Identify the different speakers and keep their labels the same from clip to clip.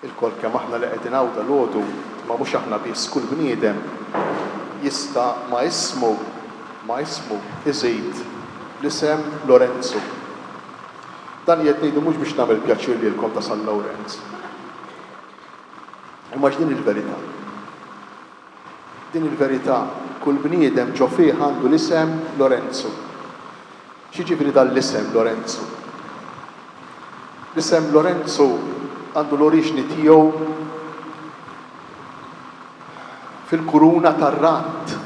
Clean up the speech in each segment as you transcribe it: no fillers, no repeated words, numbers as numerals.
Speaker 1: il-kol kemm aħna li qegħdin hawn dalgħodu ma mhux aħna biss, kull bniedem jista' ma ismu iżid l-isem Lorenzo. Dan qed ngħidu mhux biex nagħmel pjaċir lilkom ta' San Lawrenz. Imma x'din il-verità. Din il-verità, kull bniedem ġo fih għandu l-isem Lorenzo. X'jiġifieri dan l-isem Lorenzo? L-isem Lorenzo għandu l-oriġni tiegħu fil-kuruna tar-rant.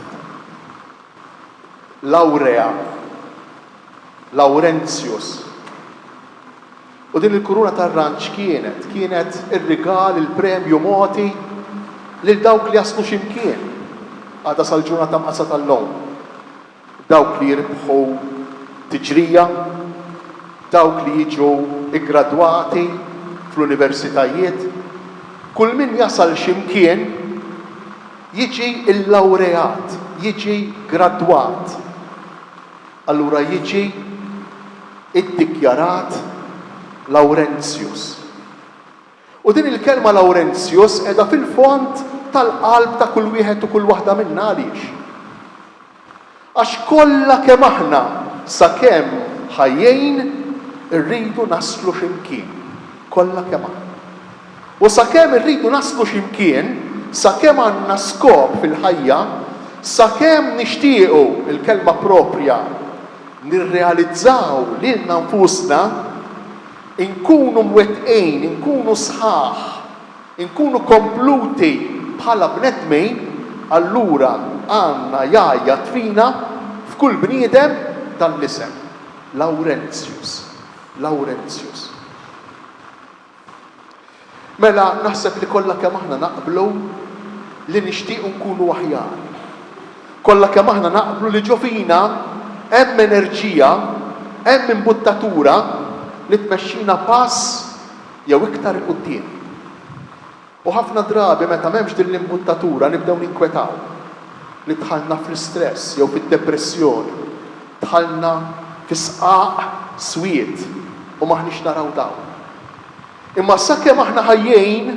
Speaker 1: Laurea, Laurentius. U din il-kuruna tar-rant x'kienet? Kienet ir-rigal, il-premju moti lil dawk li jaslu x'imkien. Għada sal-ġurnata mqasa tal-lum. Dawk li jirbħu tiġrija, dawk li jiġu iggradwati fl-universitajiet, kull min jasal x'imkien jiġi il-laureat, jiġi gradwat. Allura jiġi iddikjarat Laurentius. U din il-kelma Laurentius edha fil-fond tal-qalb ta' kull wieħed u kull waħda minna għaliex. Għax kollha kemm aħna sakemm ħajjejn irridu naslu x'imkien. Kollha kemm aħna. U sakemm irridu naslu x'imkien, sakemm għandna skop fil-ħajja, sakemm nixtiequ il-kelma proprja nirrealizzaw lilna nfusna, inkunu mwettqin, inkunu sħaħ, inkunu kompluti bħala bnedmin, allura għandna jgħajja tfina f'kull bniedem dan l-isem. Laurentius. Laurentius. Mela naħseb li kollha kemm aħna naqblu li nixtiequ nkunu aħjar. Kollha kemm aħna naqblu li ġo fina hemm enerġija, hemm imbuttatura li tmexxina pass jew iktar quddiem. U ħafna drabi meta m'hemmx din l-imbuttatura nibdew ninkwetaw li dħalna fl-istress jew fid-depressjoni, dħalna fis-sqaq swiet u maħniex naraw dawn. Imma sakemm aħna ħajjejn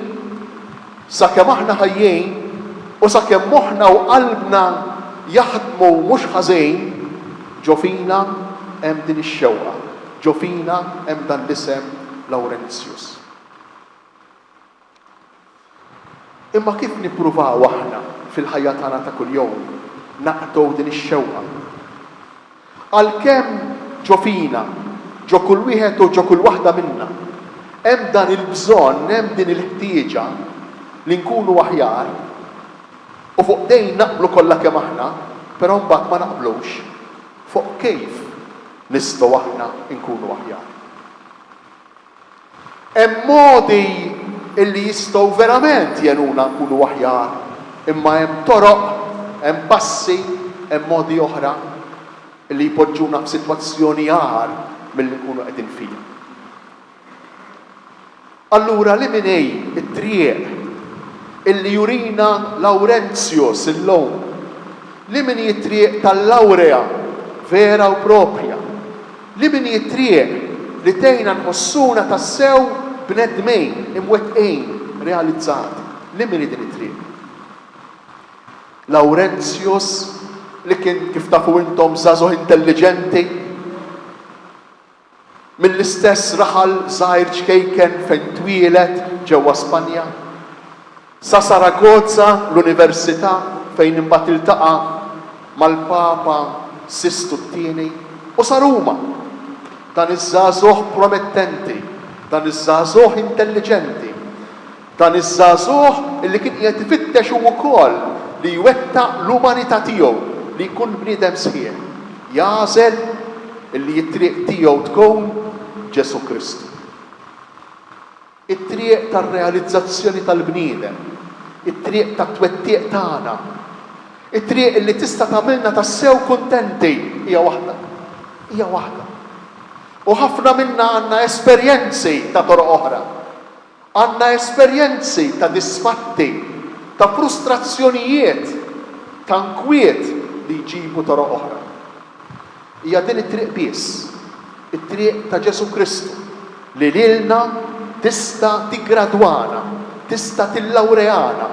Speaker 1: u sakemm moħħna u qalbna jaħdmu mhux ħażejn, ġo fina hemm din ix-xewqa, ġo fina hemm dan l-isem Laurentius. Imma kif nippruvaw aħna fil-ħajja tagħna ta' kuljum naqgħu din ix-xewqa? Għalkemm ġo fina, ġo kull wieħed u ġo kull waħda minna, hemm dan il-bżonn, hemm din il-ħtieġa li nkunu aħjar u fuq dejn naqblu kollha kemm aħna, però mbagħad ma naqblux fuq kif nistgħu aħna nkunu aħjar. Hemm modi illi jistgħu verament jenuna nkunu aħjar, imma hemm toroq, hemm passi, hemm modi oħra illi jpoġġuna f'sitwazzjoni għar milli nkunu qegħdin fija. Allura li minnej it-triq illi jurina Laurentius illum, li minni it-triq tal-laurea vera u propja, li minni it-triq li tejna nħossuna tassew bnedmejn, imwettqin, realizzati, li minni din it-triq. Laurentius li kien kif tafu intom żagħżugħ intelligenti, mill-istess raħal żgħir ċkejken fejn twielet ġewwa Spanja, sa Saragozza l-Università fejn imbagħad iltaqa' mal-Papa Sistu t-tieni u sa Ruma. Dan iż-żagħżugħ promettenti, dan iż-żagħżugħ intelligenti, dan iż-żagħżugħ illi kien qiegħed ifittex ukoll li jwettaq l-umanità tiegħu li jkun bniedem sħiħ. Jażel illi t-triq tiegħu tkun Ġesu Kristu. It-triq tar-realizzazzjoni tal-bniedem, it-triq tat-twettieq tagħna, it-triq illi tista' tagħmilna tassew kuntenti hija waħda. Hija waħda. U ħafna minna għandna esperjenzi ta' toroq oħra. Għandna esperjenzi ta' disfatti, ta' frustrazzjonijiet, ta' nkwiet li jġibu toroq oħra. Hija din it-triq biss, it-triq ta' Ġesu Kristu li lilna tista' tiggradwana tista' tillawreana.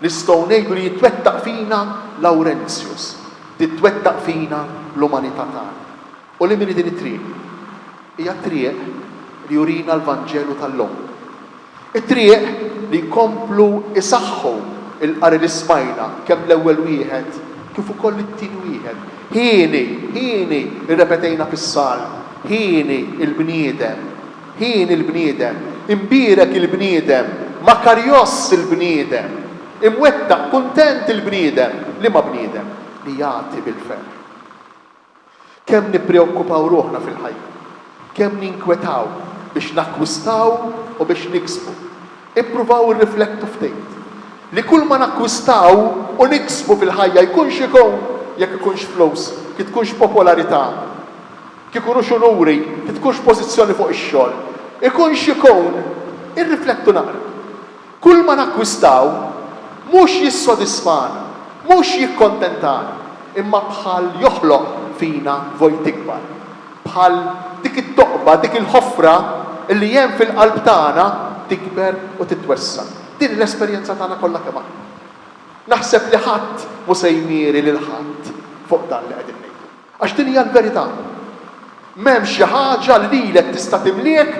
Speaker 1: Nistgħu ngħidu li jitwettaq fina Laurentius, titwettaq fina l-umanità tagħna. U li min din it-triq? Hija triq li jurina l-Vanġelu tal-lum. It-triq li jkomplu isaħħu il-qari li smajna kemm l-ewwel wieħed kif ukoll it-tieni wieħed. Ħini irrepetejna fis-salm, ħini il-bniedem, imbierek il-bniedem, makarjos il-bniedem, imwettaq kuntent il-bniedem, li ma bniedem li jagħti bil-ferħ. Kemm nippreokkupaw ruħna fil-ħajja, kemm ninkwetaw biex nakkwistaw u biex niksbu. Ippruvaw irriflettu ftit li kull ma nakkwistaw u niksbu fil-ħajja jkunx ikun jekk ikunx flus, kif tkunx popolarità, kif ikunux unuri, kif tkunx pożizzjoni fuq ix-xogħol, ikunx ikun irriflettu naqra. Kull ma nakkwistaw mhux jissodisfana, mhux jikkontentana, imma bħal joħloq fina vojt ikbar. Bħal dik it-toqba, dik il-ħofra li hemm fil-qalb tagħna tikber u titwessa. Din l-esperjenza tagħna kollha kemm aħna. Naħseb li ħadd mhu se jmieri lil ħadd fuq dan li qegħdin ngħidu. Għax din hija l-verità. M'hemm xi ħaġa li lilek tista' timliek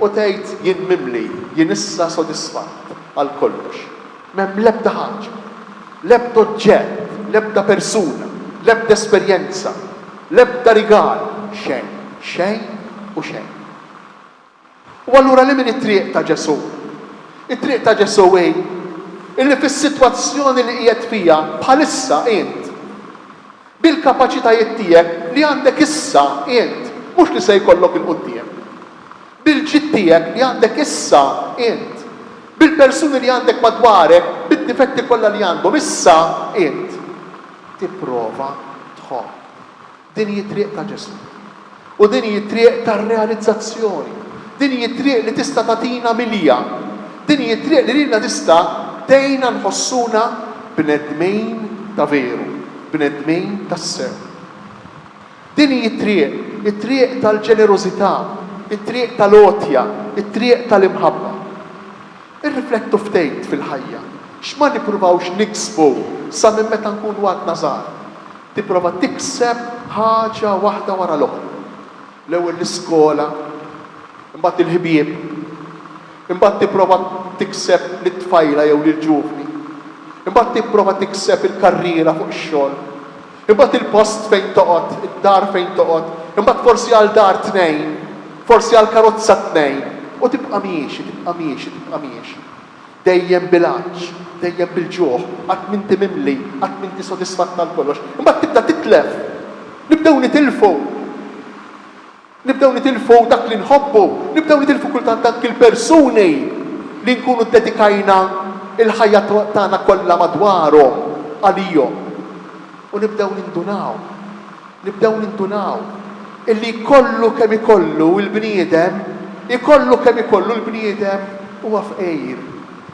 Speaker 1: u tgħid jien mimli, jien issa sodisfatt għal kollox. M'hemm l-ebda ħaġa, l-ebda oġġett, l-ebda persuna, l-ebda esperjenza, l-ebda rigal, xejn u xejn. U allura li min it-triq ta' Ġesu? It-triq ta' Ġesu illi fis-sitwazzjoni li qiegħed fija bħalissa int bil-kapaċitajiet tiegħek li għandek issa int, mhux li se jkollok il-quddiem. Bil-ġid tiegħek li għandek issa int, bil-persuni li għandek madwarek, bid-difetti kollha li għandhom issa int. Tipprova tħobb. Din hi t-triq ta' Ġesu. U din hi t-triq tar-realizzazzjoni. Din hi t-triq li tista' tagħtina milija. Din hi t-triq li lilna tista' tgħinna nħossuna bnedmin ta' veru, bnedmin tas-sew. Din hi t-triq, it-triq tal-ġenerożità, it-triq tal-għotja, it-triq tal-imħabba. Irriflettu ftit fil-ħajja. X'ma nippruvawx niksbu sa minn meta nkunu għadna żgħar. Tipprova tikseb ħaġa waħda wara l-oħra. L-ewwel l-iskola, imbagħad il-ħbieb, imbagħad tipprova tikseb lit-tfajla jew lill-ġuvni, imbagħad tipprova tikseb il-karriera fuq ix-xogħol, imbagħad il-post fejn toqgħod, id-dar fejn toqgħod, imbagħad forsi għal dar tnejn, forsi għal karozza tnejn, u tibqa' miexi. Dejjem bil-għaġġ, dejjem bil-ġuħ, qatt m'inti mimli, qatt m'inti sodisfatt tal-kollox. Imbagħad tibda titlef. Nibdew nitilfu dak li nħobbu, nibdew nitilfu kultant dak il-persuni li nkunu dedikajna il-ħajja tagħna kollha madwarhom għalihom. U nibdew nindunaw illi jkollu kemm ikollu l-bniedem, huwa fqejr,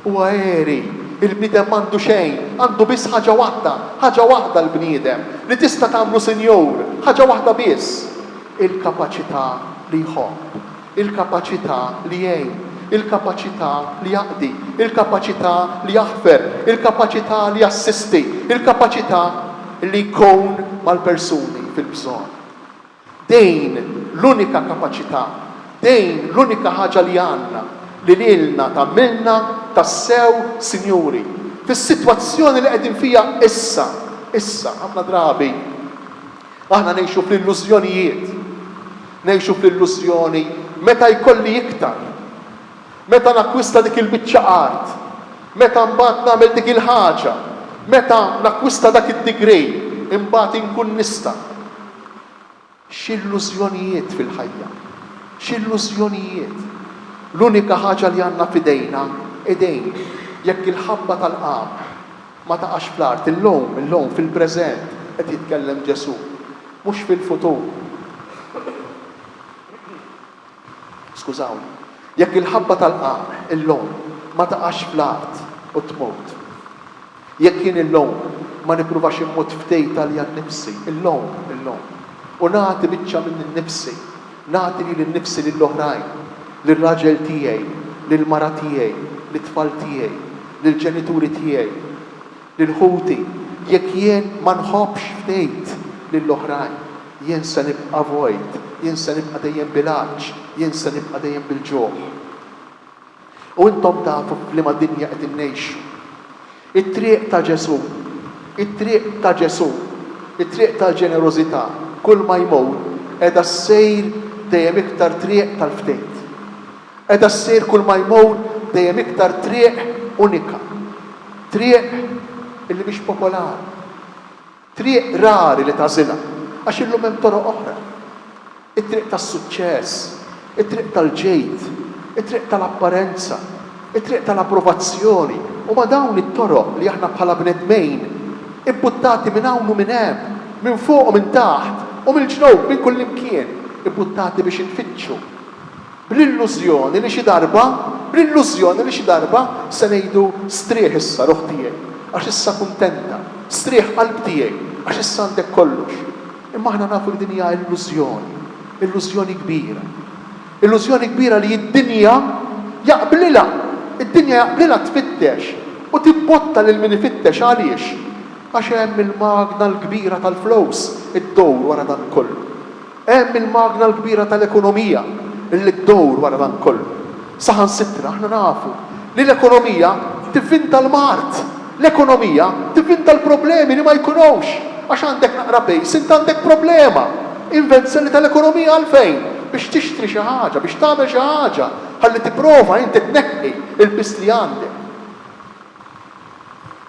Speaker 1: huwa għeri. Il-bniedem m'għandu xejn, għandu biss ħaġa waħda l-bniedem li tista' tagħmlu sinjur, ħaġa waħda biss. Il-kapaċità li jħobb, il-kapaċità li jgħin, il-kapaċità li jaqdi, il-kapaċità li jaħfer, il-kapaċità li jassisti, il-kapaċità li jkun mal-persuni fil-bżonn. Dejn l-unika kapaċità, dejn l-unika ħaġa li għandna li lilna tagħmilna tassew sinjuri. Fis-sitwazzjoni li qegħdin fija issa, ħafna drabi aħna ngħixu fl-illużjoni meta jkolli iktar, meta nakkwista dik il-biċċa art, meta mbagħad nagħmel dik il-ħaġa, meta nakkwista dak id-degree, imbagħad inkun nista'. X'illużjonijiet fil-ħajja, x'illużjonijiet. L-unika ħaġa li għandna f'idejna idejn jekk il-ħabba tal-qam ma taqax fl-art illum fil-preżent qed jitkellem Ġesu, mhux fil-futur. Skużawni, jekk il-ħabba tal-qam illum ma taqax fl-art u tmut. Jekk jien illum ma nippruvax immut ftejta li għan-nifsi, illum. U nagħti biċċa minn innifsi, nagħti li l-nifsi lill-oħrajn, lill-raġel tiegħi, lill-mara tiegħi, lit-tfal tiegħi, lill-ġenituri tiegħi, lil-ħuti, jekk jien ma nħobbx f'dejt lill-oħrajn, jien se nibqa' vojt, jien se nibqa' dejjem bil-għaġġ, jien se nibqa' dejjem bil-ġuħ. U intom tafu f'liema dinja qed innejxu. It-triq ta' Ġesu, it-triq ta' Ġesu, it-triq tal-ġenerożità, kull ma jmur qiegħda ssejr dejjem iktar triq tal-ftehim. Qiegħda ssejr kull ma jmur dejjem iktar triq unika. Triq illi mhix popolari. Triq rari li tażilha għax illum hemm toroq oħra. It-triq tas-suċċess, it-triq tal-ġejt, it-triq tal-apparenza, it-triq tal-approvazzjoni. U ma dawn it-toroq li aħna bħala bnedmejn imbuttati minn hawn u minn hemm, minn fuq u minn taħt, u mill-ġnub minn kull imkien, imbuttati biex infittxu. Bl-illużjoni li xi darba se ngħidu strieħ issa ruħ tiegħi, għax issa kuntenta, strieħ qalb tiegħi, għax issa għandek kollox. Imma aħna nafu li din hija illużjoni kbira. Illużjoni kbira li d-dinja jaqblilha tfittex u tibbotta lil min ifittex għaliex. Għax hemm il-magna l-kbira tal-flows id-dowr wara dan kollu. Hemm il-magna l-kbira tal-ekonomija illi d-dowr wara dan kollu. Saħansitra aħna nafu li l-ekonomija tivvinta l-mart. L-ekonomija tivvinta l-problemi li ma jkunux. Għax għandek naqra pejs, int għandek problema. Invenzjoni tal-ekonomija għalfejn? Biex tixtri xi ħaġa, biex tagħmel xi ħaġa, ħalli tipprova inti tneħħi il-biss li għandek.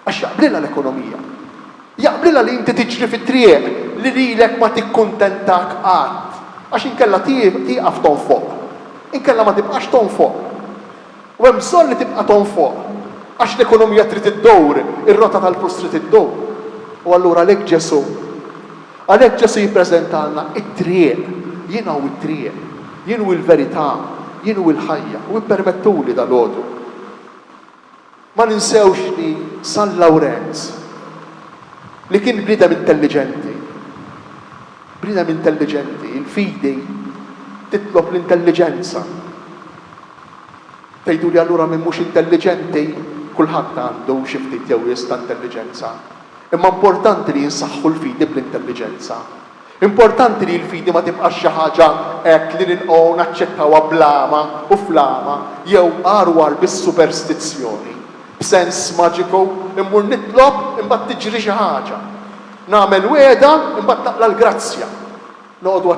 Speaker 1: Għax jaqblilha l-ekonomija. Jaqblilha li inti tiġri fit-triq li lilek ma tikkuntentak qatt. Għax inkella tieqaf ton fuq. Inkella ma tibqax ton fuq. U hemm bżonn li tibqa' ton fuq. Għax l-ekonomija trid iddowr, ir-rota tal-flus trid iddowr. U allura għalhekk Ġesu jippreżentalna it-triq. Jien hu it-triq, jien hu l-verità, jien hu l-ħajja. U ippermettuli dal-għodu. Ma ninsewx li San Lawrenz li kien bniedem intelligenti, il-fidi titlob l-intelligenza. Tgħidu li allura min mhux intelligenti, kulħadd għandu xi ftit jew jista' intelligenza. Imma importanti li jinsaħħu l-fidi bl-intelligenza. Importanti li l-fidi ma tibqax xi ħaġa hekk li nilqgħu naċċettawha blama u flama jew arwar bis-superstizzjoni. B'sens maġiku immur nitlob imbagħad tiġri xi ħaġa. Nagħmel wiegħda imbagħad taqla l-grazzja. Noqogħdu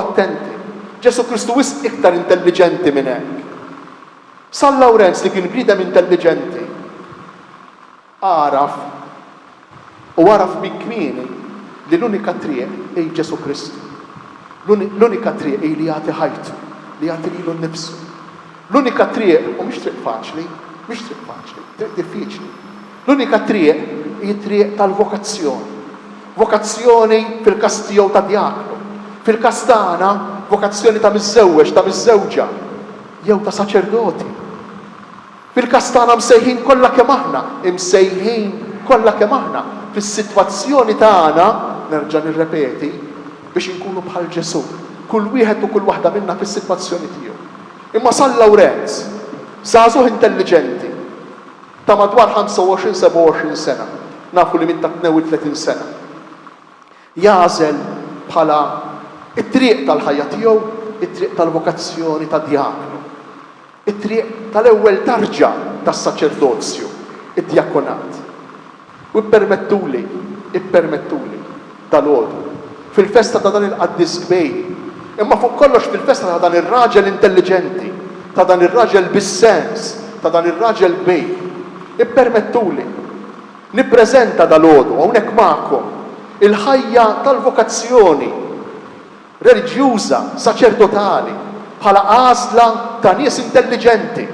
Speaker 1: attenti. Ġesu Kristu wisq iktar intelligenti minn hekk. San Lawrenz li kien bniedem intelligenti għaraf minn kmieni li l-unika triq hi Ġesu Kristu. L-unika triq hi li jagħti ħajtu, li jagħti lilu nnifsu. L-unika triq, u mhix triq faċli, triq diffiċli. L-unika triq hi triq tal-vokazzjoni. Vokazzjoni fil-każ tiegħu ta' djaknu. Fil-każ tagħna vokazzjoni ta' miżżewweġ, ta' miżżewġa, jew ta' saċerdoti. Fil-każ tagħna msejħin kollha kemm aħna, fis-sitwazzjoni tagħna nerġa' nirrepeti biex inkunu bħal Ġesu. Kull wieħed u kull waħda minna fis-sitwazzjoni tiegħu. Imma San Lawrenz, żagħżugħ intelligenti ta' madwar 25-27 sena, nafu li minn ta' 32 sena. Jażel bħala it-triq tal-ħajja tiegħu, it-triq tal-vokazzjoni ta' djaknu, it-triq tal-ewwel tarġa tas-saċerdozju, id-djakonat. U ippermettuli dal-għodu fil-festa ta' dan il-qaddis kbej, imma fuq kollox fil-festa ta' dan ir-raġel intelligenti, ta' dan ir-raġel bis-sens, ta' dan ir-raġel kbej. Ippermettuli nippreżenta dal-għodu hawnhekk magħkom il-ħajja tal-vokazzjoni reliġjuża, saċerdotali, bħala għażla ta' nies intelligenti,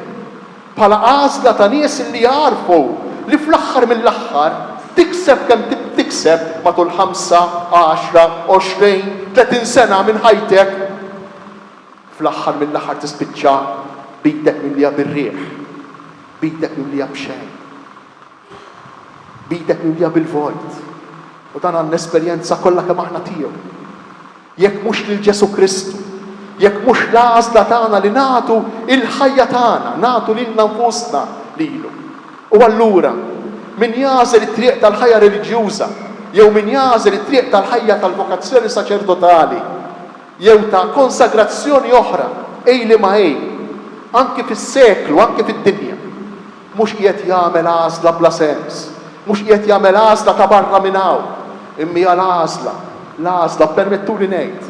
Speaker 1: bħala għażla ta' nies li jarfu li fl-aħħar mill-aħħar tikseb kemm tikseb matul 5, 10, 20, 30 sena minn ħajtek, fl-aħħar mill-aħħar tispiċċa bidek mimlija bir-riħ, bidek mimlija b'xejn, bidek mimlija bil-vojt. U dan għandna esperjenza kollha kemm aħna tiegħu. Jekk mhux lil Ġesu Kristu, jekk mhux l-għażla tagħna li nagħtu il-ħajja tagħna, nagħtu lilna nfusna lilu. U allura min jażel it-triq tal-ħajja reliġjuża, jew min jażel it-triq tal-ħajja tal-vokazzjoni saċerdotali, jew ta' konsagrazzjoni oħra, li ma anke fis-seklu, anke fid-dinja, mhux qiegħed jagħmel għażla bla sens, mhux qiegħed jagħmel għażla ta' barra minn hawn, imma l-għażla permettuli ngħid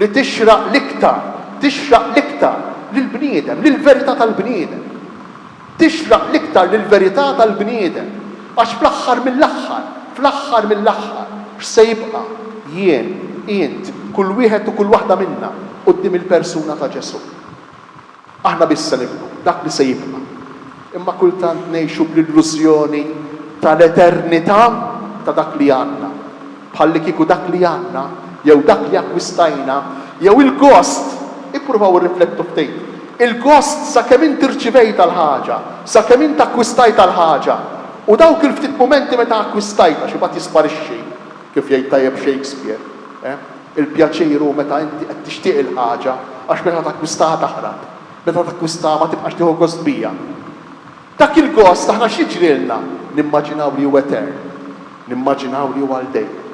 Speaker 1: li tixraq l-iktar lill-bniedem, lill-verità tal-bniedem. Tixraq l-iktar lill-verità tal-bniedem. Għax fl-aħħar mill-aħħar, x'se jibqa' jien, int, kull wieħed u kull waħda minna quddiem il-persuna ta' Ġesu. Aħna biss se nibqgħu, dak li se jibqa'. Imma kultant ngħixu bl-illużjoni tal-eternità ta' dak li għandna. Bħalli kieku dak li għandna, jew dak li akkwistajna, jew il-gost, ippruvaw irriflettu ftit. Il-gost sakemm inti rċivejta l-ħaġa, sakemm inti akkwistajta l-ħaġa, u dawk il-ftit momenti meta akkwistajta xi bad jisparixxi, kif jgħid tajjeb Shakespeare. Il-pjaċiru meta inti qed tixtieq il-ħaġa, għax meta takkwistaha taħrab, meta takkwistaha ma tibqax tieħu gost bija. Dak il-gost aħna x'jiġrilna? Nimmaġinaw li huwa etern, nimmaġinaw li huwa għal-dejjem.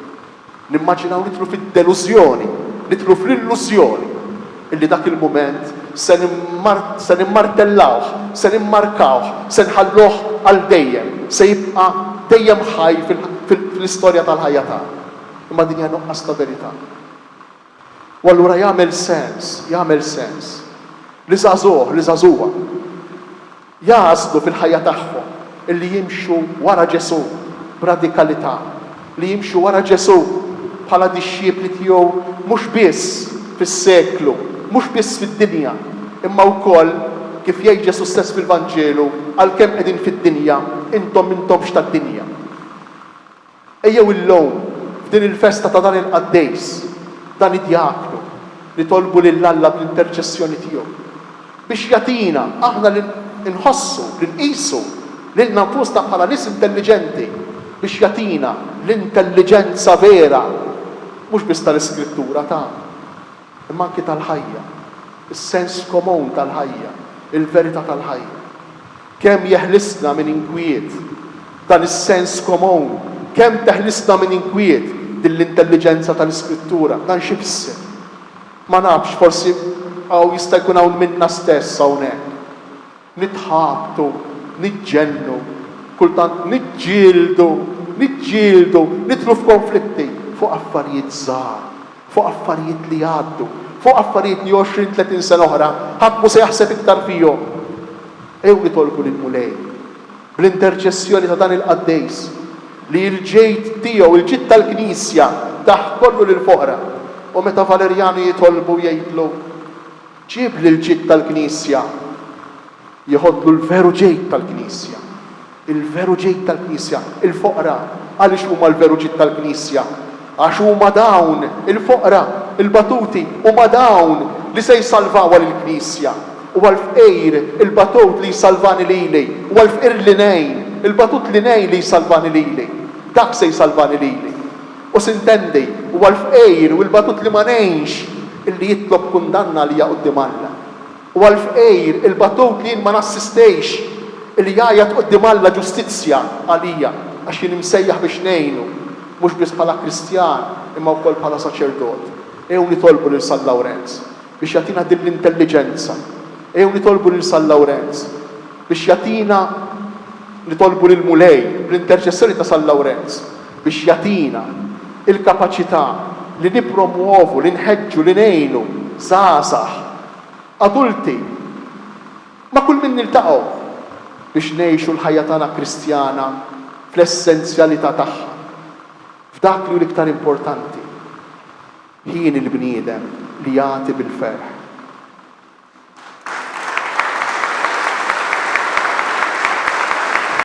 Speaker 1: Nimmaġinaw nitlu fid-delużjoni, nitlu fl-illużjoni, illi dak il-moment se nimmartellawh, se nimmarkawh, se nħalluh għal dejjem, se jibqa' dejjem ħaj fl-istorja tal-ħajja tagħna. Imma din hija nuqqas ta' verità. U allura jagħmel sens li żagħżugħa jażlu fil-ħajja tagħhom illi jimxu wara Ġesu b'radikalità, li jimxu wara Ġesu bħala dixxiepli tiegħu mhux biss fis-seklu, mhux biss fid-dinja, imma wkoll kif jgħid Ġesu stess fil-Vanġelu, għalkemm qegħdin fid-dinja, intom m'intomx tad-dinja. Ejjew illum f'din il-festa ta' dan il-qaddejs, dan id-diaknu li tolbu lil Alla bl-interċessjoni tiegħu biex jagħtina aħna li nħossu, li nqisu lilna nfusna bħala nies intelligenti, biex jagħtina l-intelligenza vera, mhux biss tal-iskrittura tagħna, imma anke tal-ħajja, is-sens komun tal-ħajja, il-verità tal-ħajja. Kemm jeħlisna minn inkwiet dan is-sens komun, kemm teħlisna minn inkwiet din l-intelligenza tal-iskrittura, dan xi fisser. Ma nafx, forsi jista' jkun hawn minna stess hawnhekk. Nitħabtu, niġġennu, kultant niġġieldu, nidħlu f'konflitti fuq affarijiet żgħar, fuq affarijiet li għaddu, fuq affarijiet li 20-30 sena oħra ħadd mhu se jaħseb iktar fihom. Ew nitolbu lill-Mulej bl-interċessjoni ta' dan il-qaddejs li l-ġejt tiegħu, il-ġid tal-Knisja taħ kollu lil-foqra. U meta Valerjani jitolbu jgħidlu ġib li l-ġid tal-Knisja, jħodlu l-veru ġejt tal-Knisja. Il-veru ġejt tal-Knisja, il-foqra. Għaliex huma l-veru ġid tal-Knisja? Għax huma dawn il-foqra, il-batuti, huma dawn li se jsalvaw lill-Knisja. U għal-fqejr il-batut li jsalvani lili, u għal-fqir li nejn, il-batut li nejn li jsalvani lili. Dak se jsalvani lili. U sintendi, u għal-fqejr u il-batut li ma nejnx illi jitlob kundanna li jaqoddim Alla. U għal-fqejr il-batut li ma nassistejx illi jgħajat qoddim Alla ġustizzja għalija, għax jien imsejjaħ biex nejnu, mhux biss bħala Kristjan, imma wkoll bħala saċerdot. Ew nitolbu lil San Lawrenz biex jagħtina din l-intelligenza. Ew nitolbu lil San Lawrenz biex jagħtina, nitolbu lil Mulej bl-interċessjoni ta' San Lawrenz biex jagħtina il-kapaċità li nippromuovu, li nħeġġu, li ngħinu żgħażagħ, adulti, ma' kull min niltaqgħu biex ngħixu l-ħajja tagħna Kristjana fl-essenzjalità tagħha. F'dak li hu l-iktar importanti, ħin il-bniedem li jagħti bil-ferħ.